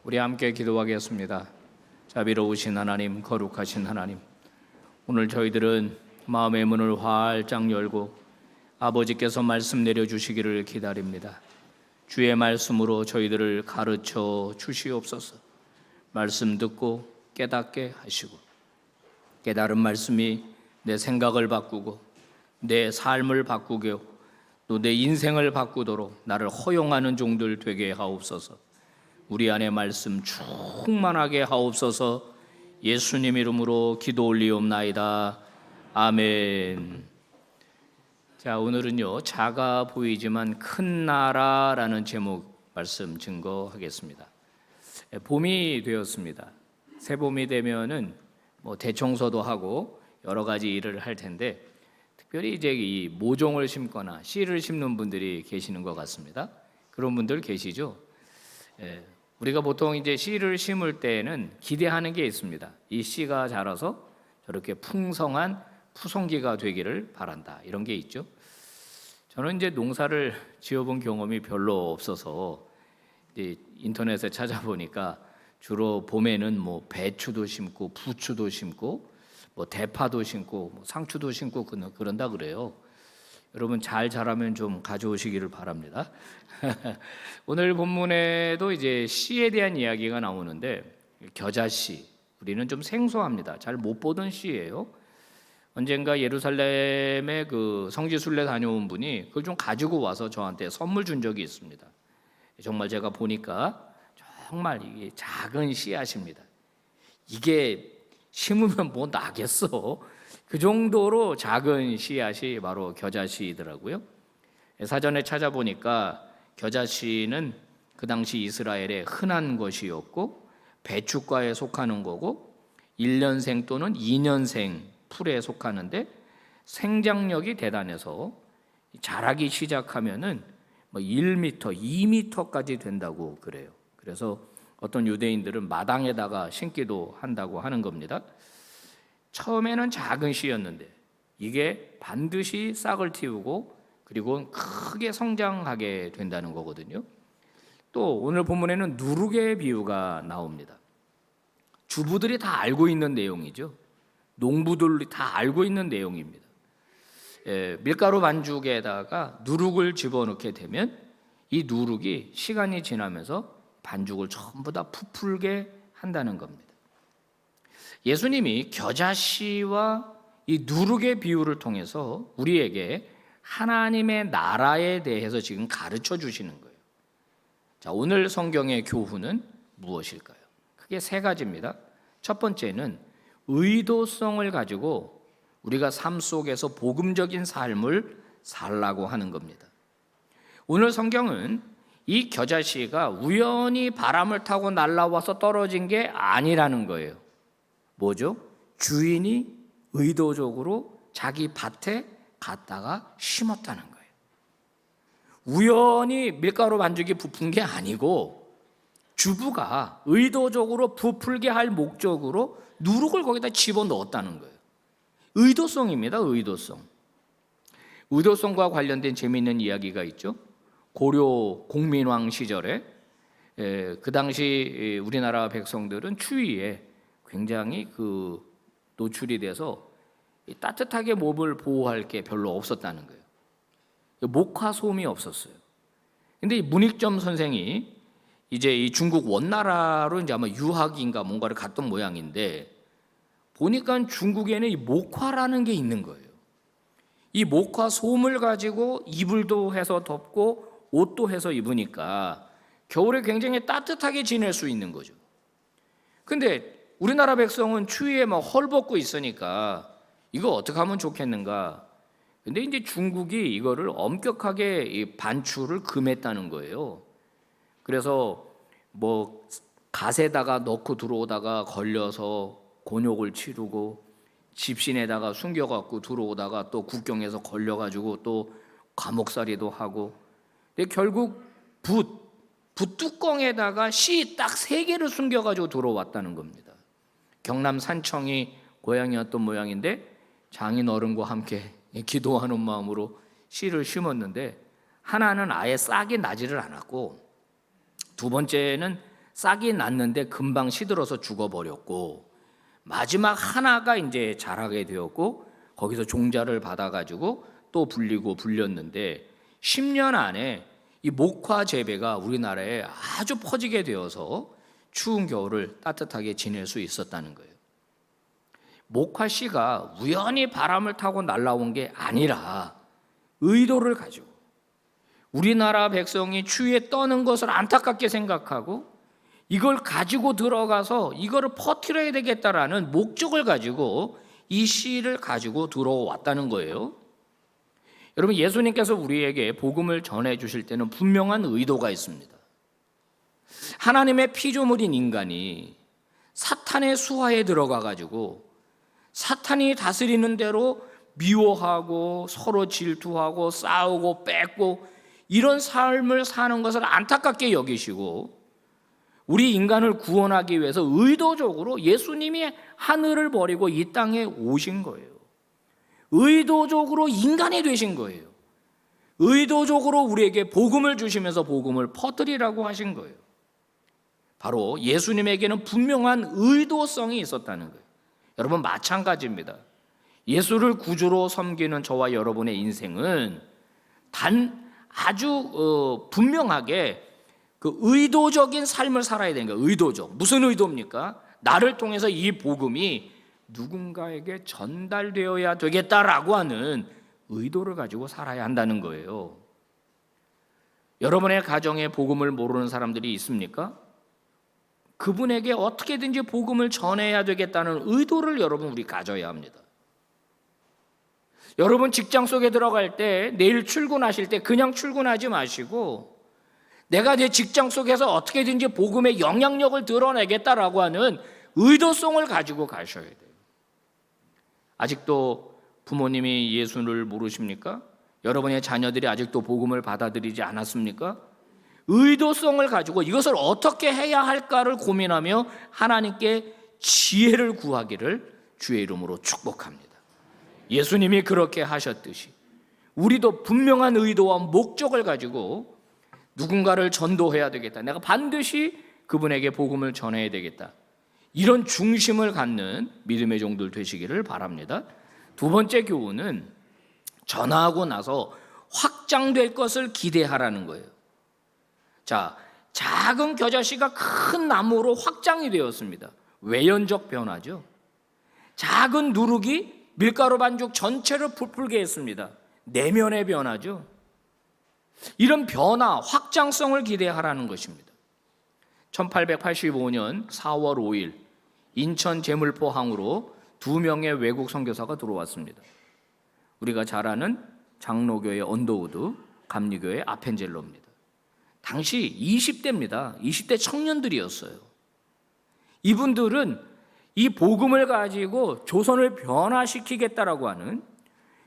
우리 함께 기도하겠습니다. 자비로우신 하나님, 거룩하신 하나님, 오늘 저희들은 마음의 문을 활짝 열고 아버지께서 말씀 내려주시기를 기다립니다. 주의 말씀으로 저희들을 가르쳐 주시옵소서. 말씀 듣고 깨닫게 하시고, 깨달은 말씀이 내 생각을 바꾸고 내 삶을 바꾸고 또 내 인생을 바꾸도록 나를 허용하는 종들 되게 하옵소서. 우리 안에 말씀 충만하게 하옵소서. 예수님 이름으로 기도 올리옵나이다. 아멘. 자, 오늘은요, 작아 보이지만 큰 나라라는 제목 말씀 증거하겠습니다. 봄이 되었습니다. 새봄이 되면은 대청소도 하고 여러 가지 일을 할 텐데, 특별히 이제 이 모종을 심거나 씨를 심는 분들이 계시는 것 같습니다. 그런 분들 계시죠? 우리가 보통 이제 씨를 심을 때는 기대하는 게 있습니다. 이 씨가 자라서 저렇게 풍성한 푸송기가 되기를 바란다, 이런 게 있죠. 저는 이제 농사를 지어본 경험이 별로 없어서 이제 인터넷에 찾아보니까 주로 봄에는 배추도 심고 부추도 심고 대파도 심고 상추도 심고 그런다 그래요. 여러분 잘 자라면 좀 가져오시기를 바랍니다. 오늘 본문에도 이제 씨에 대한 이야기가 나오는데, 겨자씨, 우리는 좀 생소합니다. 잘 못 보던 씨예요. 언젠가 예루살렘에 그 성지순례 다녀온 분이 그걸 좀 가지고 와서 저한테 선물 준 적이 있습니다. 정말 제가 보니까 정말 이게 작은 씨앗입니다. 이게 심으면 나겠어? 그 정도로 작은 씨앗이 바로 겨자씨이더라고요. 사전에 찾아보니까 겨자씨는 그 당시 이스라엘의 흔한 것이었고, 배추과에 속하는 거고 1년생 또는 2년생 풀에 속하는데, 생장력이 대단해서 자라기 시작하면은 1m, 2m까지 된다고 그래요. 그래서 어떤 유대인들은 마당에다가 심기도 한다고 하는 겁니다. 처음에는 작은 씨였는데 이게 반드시 싹을 틔우고 그리고 크게 성장하게 된다는 거거든요. 또 오늘 본문에는 누룩의 비유가 나옵니다. 주부들이 다 알고 있는 내용이죠. 농부들이 다 알고 있는 내용입니다. 밀가루 반죽에다가 누룩을 집어넣게 되면 이 누룩이 시간이 지나면서 반죽을 전부 다 부풀게 한다는 겁니다. 예수님이 겨자씨와 이 누룩의 비유를 통해서 우리에게 하나님의 나라에 대해서 지금 가르쳐 주시는 거예요. 자, 오늘 성경의 교훈은 무엇일까요? 크게 세 가지입니다. 첫 번째는 의도성을 가지고 우리가 삶 속에서 복음적인 삶을 살라고 하는 겁니다. 오늘 성경은 이 겨자씨가 우연히 바람을 타고 날아와서 떨어진 게 아니라는 거예요. 뭐죠? 주인이 의도적으로 자기 밭에 갖다가 심었다는 거예요. 우연히 밀가루 반죽이 부푼 게 아니고 주부가 의도적으로 부풀게 할 목적으로 누룩을 거기다 집어넣었다는 거예요. 의도성입니다. 의도성과 관련된 재미있는 이야기가 있죠. 고려 공민왕 시절에 그 당시 우리나라 백성들은 추위에 굉장히 노출이 돼서 따뜻하게 몸을 보호할 게 별로 없었다는 거예요. 목화솜이 없었어요. 근데 문익점 선생이 이제 이 중국 원나라로 이제 아마 유학인가 뭔가를 갔던 모양인데, 보니까 중국에는 이 목화라는 게 있는 거예요. 이 목화솜을 가지고 이불도 해서 덮고 옷도 해서 입으니까 겨울에 굉장히 따뜻하게 지낼 수 있는 거죠. 근데 우리나라 백성은 추위에 막 헐벗고 있으니까 이거 어떻게 하면 좋겠는가? 근데 이제 중국이 이거를 엄격하게 이 반출을 금했다는 거예요. 그래서 갓에다가 넣고 들어오다가 걸려서 곤욕을 치르고, 집신에다가 숨겨갖고 들어오다가 또 국경에서 걸려가지고 또 감옥살이도 하고, 근데 결국 붓 뚜껑에다가 씨 딱 3개를 숨겨가지고 들어왔다는 겁니다. 경남 산청이 고향이었던 모양인데 장인 어른과 함께 기도하는 마음으로 씨를 심었는데, 하나는 아예 싹이 나지를 않았고, 두 번째는 싹이 났는데 금방 시들어서 죽어버렸고, 마지막 하나가 이제 자라게 되었고, 거기서 종자를 받아가지고 또 불렸는데 10년 안에 이 목화 재배가 우리나라에 아주 퍼지게 되어서 추운 겨울을 따뜻하게 지낼 수 있었다는 거예요. 목화 씨가 우연히 바람을 타고 날아온 게 아니라 의도를 가지고 우리나라 백성이 추위에 떠는 것을 안타깝게 생각하고 이걸 가지고 들어가서 이거를 퍼뜨려야 되겠다라는 목적을 가지고 이 씨를 가지고 들어왔다는 거예요. 여러분, 예수님께서 우리에게 복음을 전해 주실 때는 분명한 의도가 있습니다. 하나님의 피조물인 인간이 사탄의 수하에 들어가 가지고 사탄이 다스리는 대로 미워하고 서로 질투하고 싸우고 뺏고 이런 삶을 사는 것을 안타깝게 여기시고 우리 인간을 구원하기 위해서 의도적으로 예수님이 하늘을 버리고 이 땅에 오신 거예요. 의도적으로 인간이 되신 거예요. 의도적으로 우리에게 복음을 주시면서 복음을 퍼뜨리라고 하신 거예요. 바로 예수님에게는 분명한 의도성이 있었다는 거예요. 여러분, 마찬가지입니다. 예수를 구주로 섬기는 저와 여러분의 인생은 아주 분명하게 그 의도적인 삶을 살아야 되는 거예요. 의도적. 무슨 의도입니까? 나를 통해서 이 복음이 누군가에게 전달되어야 되겠다라고 하는 의도를 가지고 살아야 한다는 거예요. 여러분의 가정에 복음을 모르는 사람들이 있습니까? 그분에게 어떻게든지 복음을 전해야 되겠다는 의도를 여러분 우리 가져야 합니다. 여러분 직장 속에 들어갈 때 내일 출근하실 때 그냥 출근하지 마시고 내가 내 직장 속에서 어떻게든지 복음의 영향력을 드러내겠다라고 하는 의도성을 가지고 가셔야 돼요. 아직도 부모님이 예수를 모르십니까? 여러분의 자녀들이 아직도 복음을 받아들이지 않았습니까? 의도성을 가지고 이것을 어떻게 해야 할까를 고민하며 하나님께 지혜를 구하기를 주의 이름으로 축복합니다. 예수님이 그렇게 하셨듯이 우리도 분명한 의도와 목적을 가지고 누군가를 전도해야 되겠다. 내가 반드시 그분에게 복음을 전해야 되겠다. 이런 중심을 갖는 믿음의 종들 되시기를 바랍니다. 두 번째 교훈은 전하고 나서 확장될 것을 기대하라는 거예요. 자, 작은 겨자씨가 큰 나무로 확장이 되었습니다. 외연적 변화죠. 작은 누룩이 밀가루 반죽 전체를 부풀게 했습니다. 내면의 변화죠. 이런 변화, 확장성을 기대하라는 것입니다. 1885년 4월 5일 인천 제물포항으로 2명의 외국 선교사가 들어왔습니다. 우리가 잘 아는 장로교회 언더우드, 감리교회 아펜젤로입니다. 당시 20대입니다. 20대 청년들이었어요. 이분들은 이 복음을 가지고 조선을 변화시키겠다라고 하는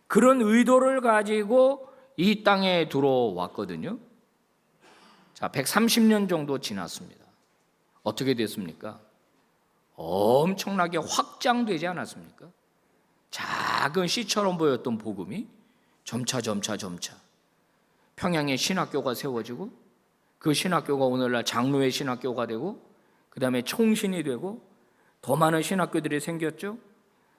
그런 의도를 가지고 이 땅에 들어왔거든요. 자, 130년 정도 지났습니다. 어떻게 됐습니까? 엄청나게 확장되지 않았습니까? 작은 씨처럼 보였던 복음이 점차 평양에 신학교가 세워지고 그 신학교가 오늘날 장로의 신학교가 되고 그 다음에 총신이 되고 더 많은 신학교들이 생겼죠.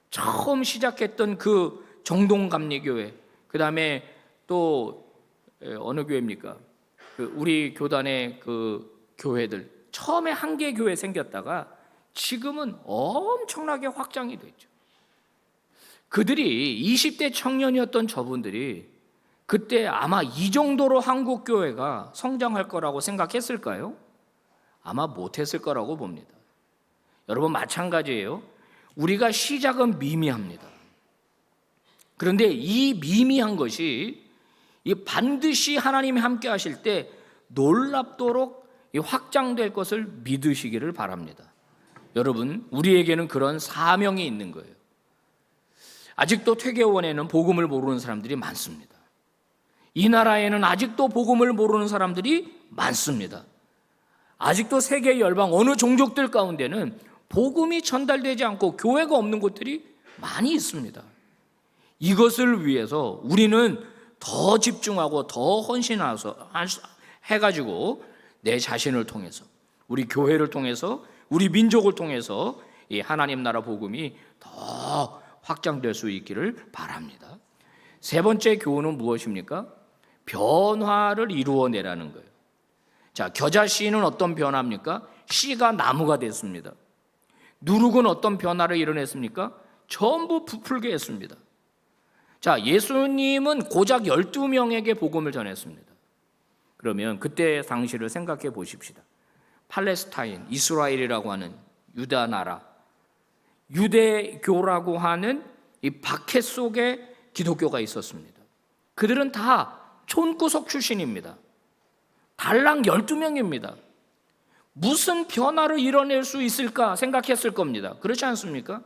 처음 시작했던 그 정동감리교회, 그 다음에 또 어느 교회입니까? 우리 교단의 그 교회들 처음에 한 개 교회 생겼다가 지금은 엄청나게 확장이 됐죠. 그들이 20대 청년이었던 저분들이 그때 아마 이 정도로 한국 교회가 성장할 거라고 생각했을까요? 아마 못했을 거라고 봅니다. 여러분 마찬가지예요. 우리가 시작은 미미합니다. 그런데 이 미미한 것이 반드시 하나님이 함께 하실 때 놀랍도록 확장될 것을 믿으시기를 바랍니다. 여러분, 우리에게는 그런 사명이 있는 거예요. 아직도 퇴계원에는 복음을 모르는 사람들이 많습니다. 이 나라에는 아직도 복음을 모르는 사람들이 많습니다. 아직도 세계 열방 어느 종족들 가운데는 복음이 전달되지 않고 교회가 없는 곳들이 많이 있습니다. 이것을 위해서 우리는 더 집중하고 더 헌신해서 해가지고 내 자신을 통해서 우리 교회를 통해서, 우리 민족을 통해서 이 하나님 나라 복음이 더 확장될 수 있기를 바랍니다. 세 번째 교훈은 무엇입니까? 변화를 이루어내라는 거예요. 자, 겨자 씨는 어떤 변화입니까? 씨가 나무가 됐습니다. 누룩은 어떤 변화를 이뤄냈습니까? 전부 부풀게 했습니다. 자, 예수님은 고작 12명에게 복음을 전했습니다. 그러면 그때 당시를 생각해 보십시다. 팔레스타인, 이스라엘이라고 하는 유다 나라, 유대교라고 하는 이 박해 속에 기독교가 있었습니다. 그들은 다 촌구석 출신입니다. 달랑 12명입니다. 무슨 변화를 이뤄낼 수 있을까 생각했을 겁니다. 그렇지 않습니까?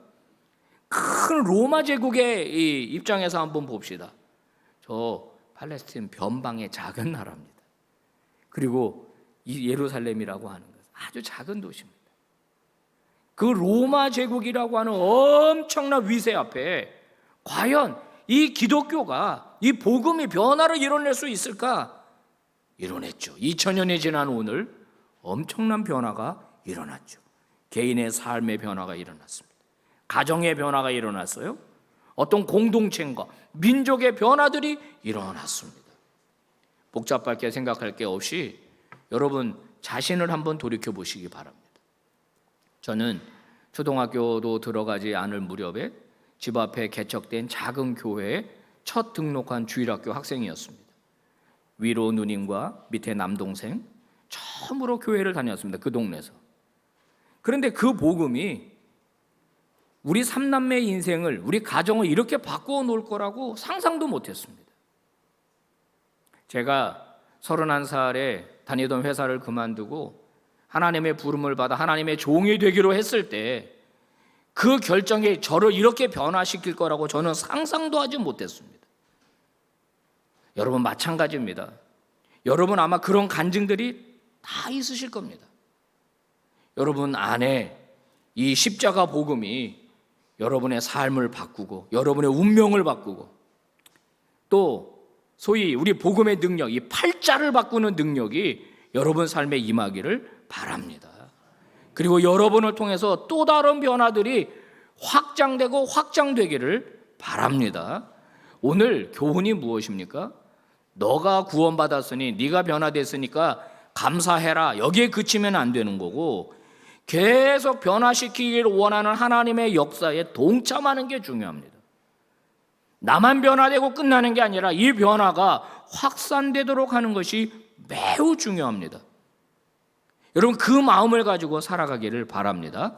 큰 로마 제국의 이 입장에서 한번 봅시다. 저 팔레스타인 변방의 작은 나라입니다. 그리고 이 예루살렘이라고 하는 것은 아주 작은 도시입니다. 그 로마 제국이라고 하는 엄청난 위세 앞에 과연 이 기독교가, 이 복음이 변화를 이뤄낼 수 있을까? 이뤄냈죠. 2000년이 지난 오늘 엄청난 변화가 일어났죠. 개인의 삶의 변화가 일어났습니다. 가정의 변화가 일어났어요. 어떤 공동체인가, 민족의 변화들이 일어났습니다. 복잡하게 생각할 게 없이 여러분 자신을 한번 돌이켜 보시기 바랍니다. 저는 초등학교도 들어가지 않을 무렵에 집 앞에 개척된 작은 교회에 첫 등록한 주일학교 학생이었습니다. 위로 누님과 밑에 남동생 처음으로 교회를 다녔습니다. 그 동네에서. 그런데 그 복음이 우리 삼남매의 인생을, 우리 가정을 이렇게 바꾸어 놓을 거라고 상상도 못했습니다. 제가 31살에 다니던 회사를 그만두고 하나님의 부름을 받아 하나님의 종이 되기로 했을 때 그 결정이 저를 이렇게 변화시킬 거라고 저는 상상도 하지 못했습니다. 여러분 마찬가지입니다. 여러분 아마 그런 간증들이 다 있으실 겁니다. 여러분 안에 이 십자가 복음이 여러분의 삶을 바꾸고 여러분의 운명을 바꾸고 또 소위 우리 복음의 능력, 이 팔자를 바꾸는 능력이 여러분 삶에 임하기를 바랍니다. 그리고 여러분을 통해서 또 다른 변화들이 확장되고 확장되기를 바랍니다. 오늘 교훈이 무엇입니까? 너가 구원받았으니, 네가 변화됐으니까 감사해라. 여기에 그치면 안 되는 거고 계속 변화시키기를 원하는 하나님의 역사에 동참하는 게 중요합니다. 나만 변화되고 끝나는 게 아니라 이 변화가 확산되도록 하는 것이 매우 중요합니다. 여러분 그 마음을 가지고 살아가기를 바랍니다.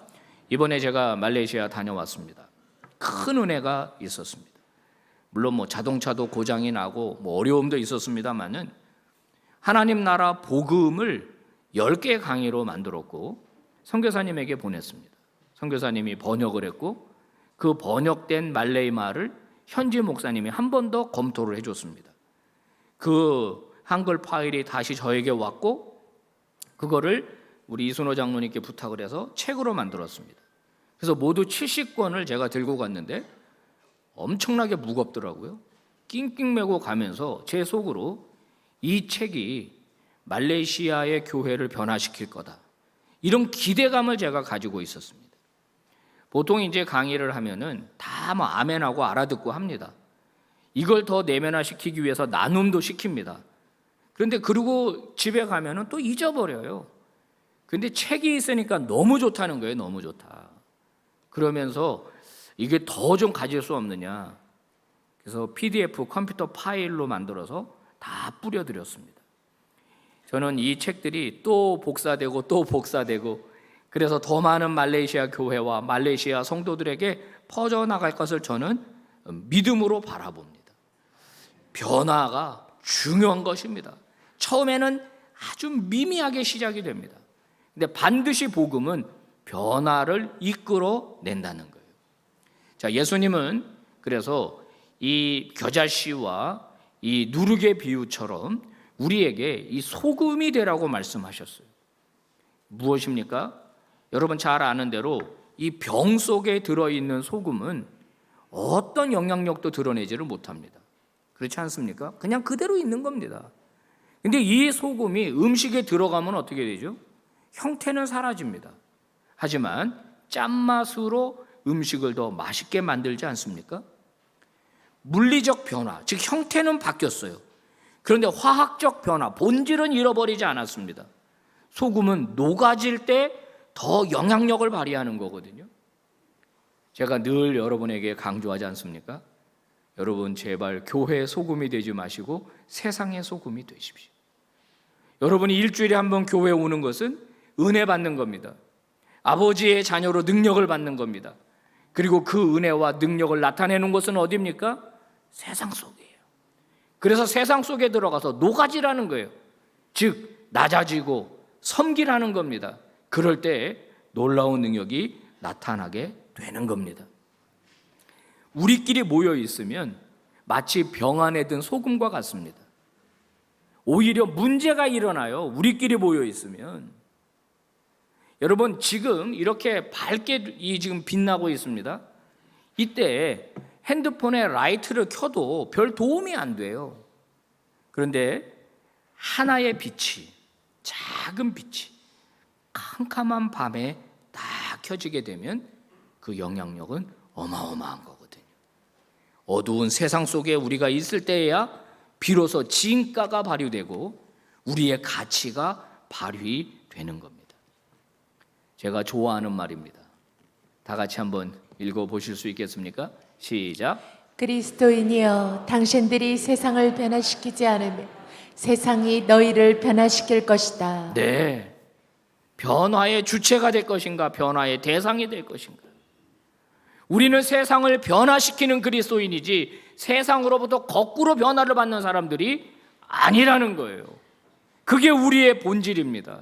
이번에 제가 말레이시아 다녀왔습니다. 큰 은혜가 있었습니다. 물론 자동차도 고장이 나고 어려움도 있었습니다만은 하나님 나라 복음을 10개 강의로 만들었고 선교사님에게 보냈습니다. 선교사님이 번역을 했고 그 번역된 말레이 말을 현지 목사님이 한 번 더 검토를 해줬습니다. 그 한글 파일이 다시 저에게 왔고 그거를 우리 이순호 장로님께 부탁을 해서 책으로 만들었습니다. 그래서 모두 70권을 제가 들고 갔는데 엄청나게 무겁더라고요. 낑낑 메고 가면서 제 속으로 이 책이 말레이시아의 교회를 변화시킬 거다. 이런 기대감을 제가 가지고 있었습니다. 보통 이제 강의를 하면은 다 아멘하고 알아듣고 합니다. 이걸 더 내면화시키기 위해서 나눔도 시킵니다. 그런데 그러고 집에 가면은 또 잊어버려요. 근데 책이 있으니까 너무 좋다는 거예요. 너무 좋다. 그러면서 이게 더 좀 가질 수 없느냐. 그래서 PDF 컴퓨터 파일로 만들어서 다 뿌려드렸습니다. 저는 이 책들이 또 복사되고 또 복사되고 그래서 더 많은 말레이시아 교회와 말레이시아 성도들에게 퍼져나갈 것을 저는 믿음으로 바라봅니다. 변화가 중요한 것입니다. 처음에는 아주 미미하게 시작이 됩니다. 근데 반드시 복음은 변화를 이끌어낸다는 거예요. 자, 예수님은 그래서 이 겨자씨와 이 누룩의 비유처럼 우리에게 이 소금이 되라고 말씀하셨어요. 무엇입니까? 여러분 잘 아는 대로 이 병 속에 들어있는 소금은 어떤 영향력도 드러내지를 못합니다. 그렇지 않습니까? 그냥 그대로 있는 겁니다. 근데 이 소금이 음식에 들어가면 어떻게 되죠? 형태는 사라집니다. 하지만 짠맛으로 음식을 더 맛있게 만들지 않습니까? 물리적 변화, 즉 형태는 바뀌었어요. 그런데 화학적 변화, 본질은 잃어버리지 않았습니다. 소금은 녹아질 때 더 영향력을 발휘하는 거거든요. 제가 늘 여러분에게 강조하지 않습니까? 여러분 제발 교회의 소금이 되지 마시고 세상의 소금이 되십시오. 여러분이 일주일에 한 번 교회에 오는 것은 은혜 받는 겁니다. 아버지의 자녀로 능력을 받는 겁니다. 그리고 그 은혜와 능력을 나타내는 곳은 어디입니까? 세상 속이에요. 그래서 세상 속에 들어가서 녹아지라는 거예요. 즉 낮아지고 섬기라는 겁니다. 그럴 때 놀라운 능력이 나타나게 되는 겁니다. 우리끼리 모여 있으면 마치 병 안에 든 소금과 같습니다. 오히려 문제가 일어나요. 우리끼리 모여 있으면. 여러분 지금 이렇게 밝게 지금 빛나고 있습니다. 이때 핸드폰에 라이트를 켜도 별 도움이 안 돼요. 그런데 하나의 빛이, 작은 빛이 캄캄한 밤에 딱 켜지게 되면 그 영향력은 어마어마한 거거든요. 어두운 세상 속에 우리가 있을 때에야 비로소 진가가 발휘되고 우리의 가치가 발휘되는 겁니다. 제가 좋아하는 말입니다. 다 같이 한번 읽어보실 수 있겠습니까? 시작. 그리스도인이여, 당신들이 세상을 변화시키지 않으면 세상이 너희를 변화시킬 것이다. 네, 변화의 주체가 될 것인가, 변화의 대상이 될 것인가. 우리는 세상을 변화시키는 그리스도인이지 세상으로부터 거꾸로 변화를 받는 사람들이 아니라는 거예요. 그게 우리의 본질입니다.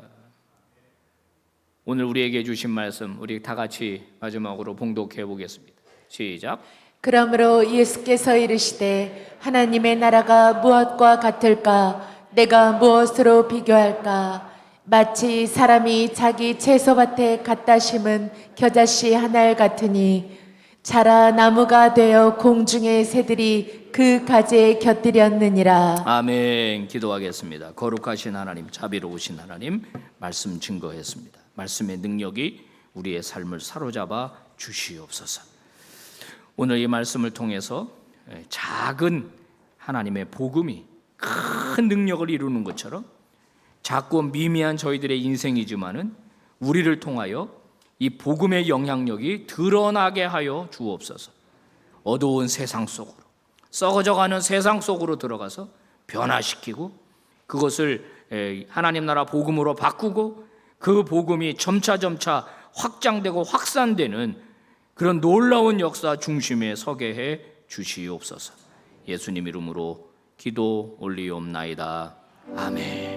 오늘 우리에게 주신 말씀 우리 다 같이 마지막으로 봉독해 보겠습니다. 시작. 그러므로 예수께서 이르시되 하나님의 나라가 무엇과 같을까? 내가 무엇으로 비교할까? 마치 사람이 자기 채소밭에 갖다 심은 겨자씨 한 알 같으니 자라 나무가 되어 공중의 새들이 그 가지에 곁들였느니라. 아멘. 기도하겠습니다. 거룩하신 하나님, 자비로우신 하나님, 말씀 증거했습니다. 말씀의 능력이 우리의 삶을 사로잡아 주시옵소서. 오늘 이 말씀을 통해서 작은 하나님의 복음이 큰 능력을 이루는 것처럼 작고 미미한 저희들의 인생이지만은 우리를 통하여 이 복음의 영향력이 드러나게 하여 주옵소서. 어두운 세상 속으로, 썩어져가는 세상 속으로 들어가서 변화시키고 그것을 하나님 나라 복음으로 바꾸고 그 복음이 점차 확장되고 확산되는 그런 놀라운 역사 중심에 서게 해 주시옵소서. 예수님 이름으로 기도 올리옵나이다. 아멘.